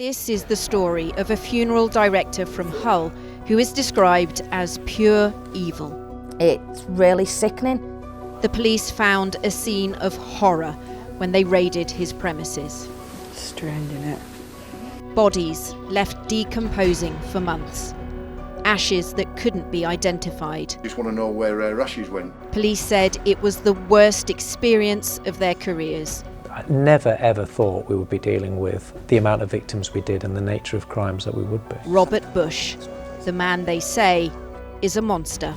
This is the story of a funeral director from Hull who is described as pure evil. It's really sickening. The police found a scene of horror when they raided his premises. Strange, isn't it? Bodies left decomposing for months. Ashes that couldn't be identified. Just want to know where her ashes went. Police said it was the worst experience of their careers. I never ever thought we would be dealing with the amount of victims we did and the nature of crimes that we would be. Robert Bush, the man they say is a monster.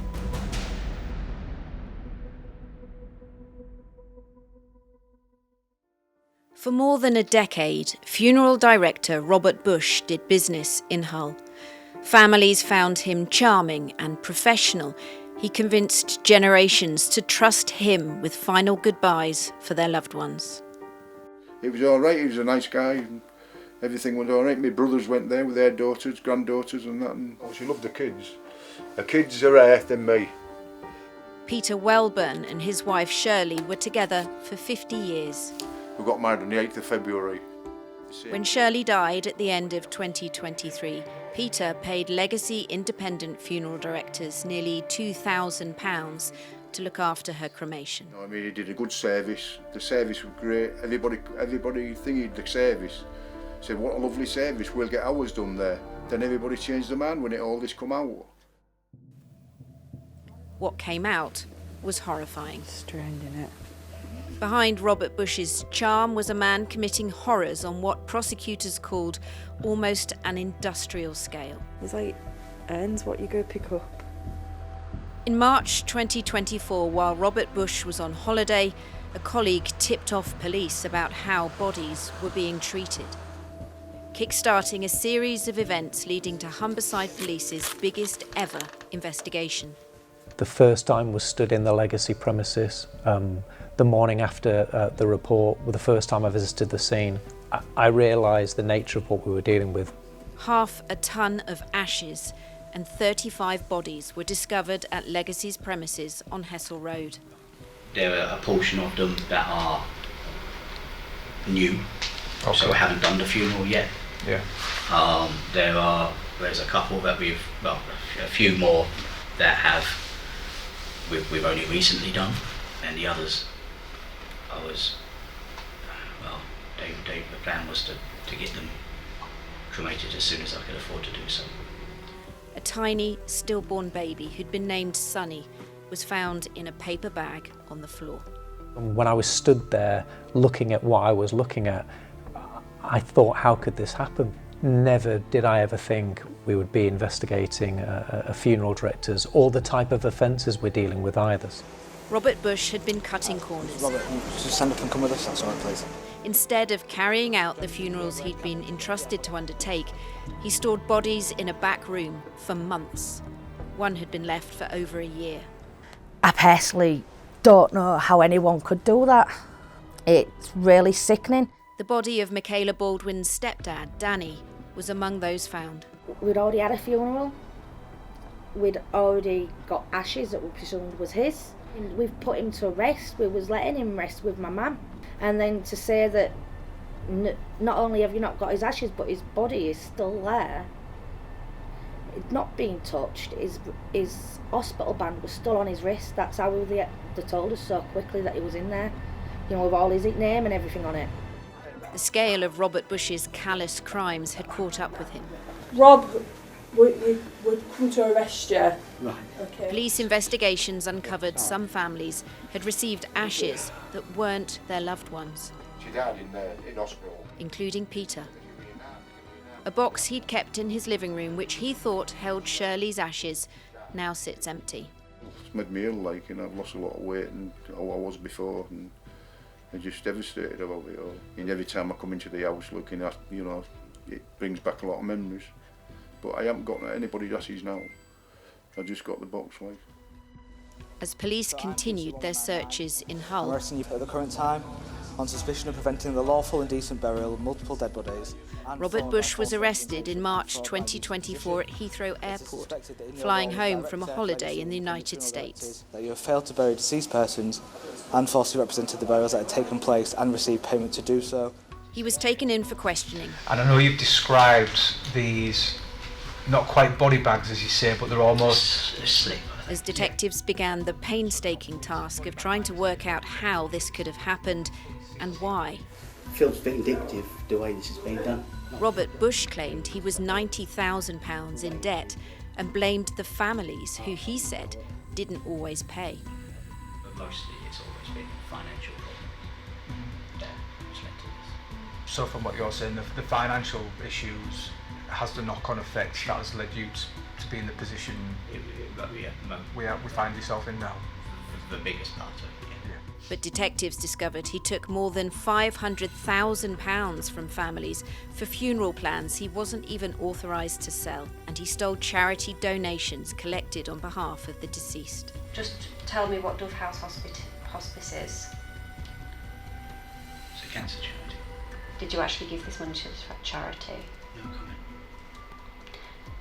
For more than a decade, funeral director Robert Bush did business in Hull. Families found him charming and professional. He convinced generations to trust him with final goodbyes for their loved ones. It was all right, he was a nice guy, and everything was all right. My brothers went there with their daughters, granddaughters and that, and she loved the kids. The kids are earth than me. Peter Welburn and his wife Shirley were together for 50 years. We got married on the 8th of February. When Shirley died at the end of 2023, Peter paid legacy independent funeral directors nearly £2,000 to look after her cremation. I mean, he did a good service. The service was great. Everybody thingied the service. Said, what a lovely service, we'll get ours done there. Then everybody changed their mind when all this come out. What came out was horrifying. Strange, isn't it? Behind Robert Bush's charm was a man committing horrors on what prosecutors called almost an industrial scale. It's like ends what you go pick up. In March 2024, while Robert Bush was on holiday, a colleague tipped off police about how bodies were being treated, kick-starting a series of events leading to Humberside Police's biggest ever investigation. The first time was stood in the legacy premises. The morning after the report, the first time I visited the scene, I realised the nature of what we were dealing with. 1/2 tonne of ashes and 35 bodies were discovered at Legacy's premises on Hessel Road. There are a portion of them that are new, okay. So we haven't done the funeral yet. Yeah. There's a couple that a few more that we've only recently done, and the others, the plan was to get them cremated as soon as I could afford to do so. A tiny, stillborn baby who'd been named Sonny was found in a paper bag on the floor. When I was stood there looking at what I was looking at, I thought, how could this happen? Never did I ever think we would be investigating a funeral directors or the type of offences we're dealing with either. Robert Bush had been cutting corners. Robert, just stand up and come with us, that's all right, please. Instead of carrying out the funerals he'd been entrusted to undertake, he stored bodies in a back room for months. One had been left for over a year. I personally don't know how anyone could do that. It's really sickening. The body of Michaela Baldwin's stepdad, Danny, was among those found. We'd already had a funeral. We'd already got ashes that we presumed was his. And we've put him to rest. We was letting him rest with my mum. And then to say that not only have you not got his ashes, but his body is still there, it's not being touched. His hospital band was still on his wrist. That's how they told us so quickly that he was in there, you know, with all his name and everything on it. The scale of Robert Bush's callous crimes had caught up with him. Rob, we've come to arrest you. Right. Okay. Police investigations uncovered some families had received ashes that weren't their loved ones. She died in hospital. Including Peter. A box he'd kept in his living room, which he thought held Shirley's ashes, now sits empty. It's made me ill, like, and I've lost a lot of weight and how I was before, and I'm just devastated about it all. And every time I come into the house looking at, you know, it brings back a lot of memories. But I haven't got anybody's ashes now. I just got the box, like. As police continued their searches in I'm Hull, arresting you at the current time on suspicion of preventing the lawful and decent burial of multiple dead bodies. Robert Bush was arrested in March 2024 at Heathrow Airport, flying home from a holiday in the United States. That you have failed to bury deceased persons and falsely represented the burials that had taken place and received payment to do so. He was taken in for questioning. And I know you've described these not quite body bags, as you say, but they're almost asleep. As detectives began the painstaking task of trying to work out how this could have happened and why. It feels vindictive the way this has been done. Robert Bush claimed he was £90,000 in debt and blamed the families who he said didn't always pay. But mostly it's always been financial problems. Debt has led to this. So from what you're saying, the financial issues has the knock-on effect that has led you to be in the position we find yourself in now? The biggest part of it, yeah. But detectives discovered he took more than £500,000 from families for funeral plans he wasn't even authorised to sell, and he stole charity donations collected on behalf of the deceased. Just tell me what Dove House Hospice is. It's a cancer charity. Did you actually give this money to the charity? No comment.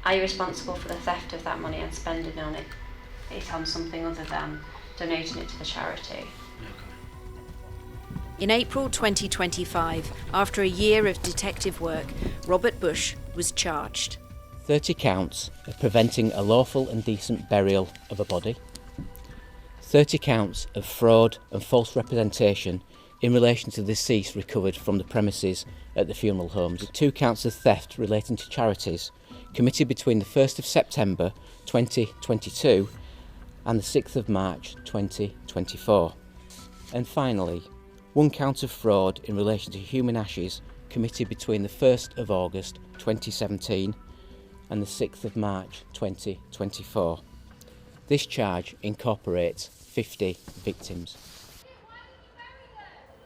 Are you responsible for the theft of that money and spending it on something other than donating it to the charity? No comment. In April 2025, after a year of detective work, Robert Bush was charged. 30 counts of preventing a lawful and decent burial of a body, 30 counts of fraud and false representation in relation to the deceased recovered from the premises at the funeral homes, 2 counts of theft relating to charities committed between the 1st of September 2022 and the 6th of March 2024. And finally, 1 count of fraud in relation to human ashes committed between the 1st of August 2017 and the 6th of March 2024. This charge incorporates 50 victims.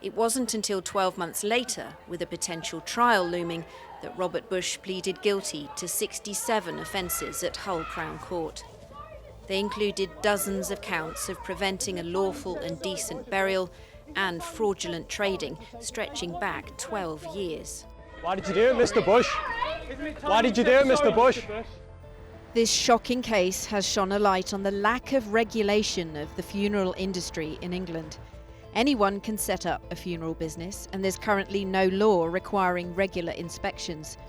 It wasn't until 12 months later, with a potential trial looming, that Robert Bush pleaded guilty to 67 offences at Hull Crown Court. They included dozens of counts of preventing a lawful and decent burial and fraudulent trading stretching back 12 years. Why did you do it, Mr. Bush? Why did you do it, Mr. Bush? This shocking case has shone a light on the lack of regulation of the funeral industry in England. Anyone can set up a funeral business, and there's currently no law requiring regular inspections.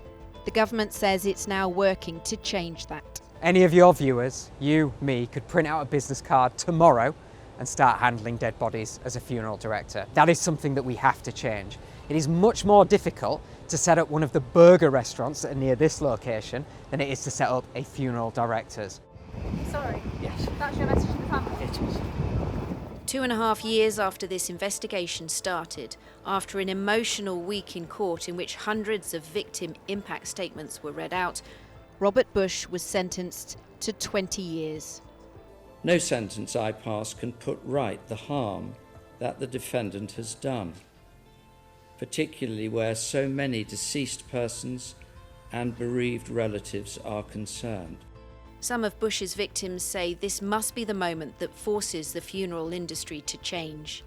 The government says it's now working to change that. Any of your viewers, you, me, could print out a business card tomorrow and start handling dead bodies as a funeral director. That is something that we have to change. It is much more difficult to set up one of the burger restaurants that are near this location than it is to set up a funeral director's. Sorry. Yes. That's your message to the family? It is. 2.5 years after this investigation started, after an emotional week in court in which hundreds of victim impact statements were read out, Robert Bush was sentenced to 20 years. No sentence I pass can put right the harm that the defendant has done, particularly where so many deceased persons and bereaved relatives are concerned. Some of Bush's victims say this must be the moment that forces the funeral industry to change.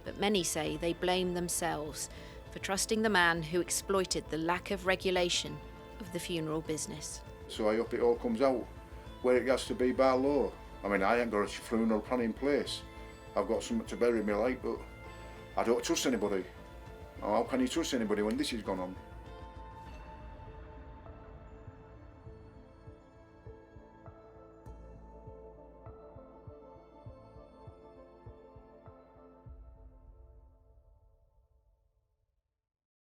But many say they blame themselves for trusting the man who exploited the lack of regulation of the funeral business. So I hope it all comes out where it has to be by law. I mean, I ain't got a funeral plan in place. I've got something to bury me like, but I don't trust anybody. How can you trust anybody when this has gone on?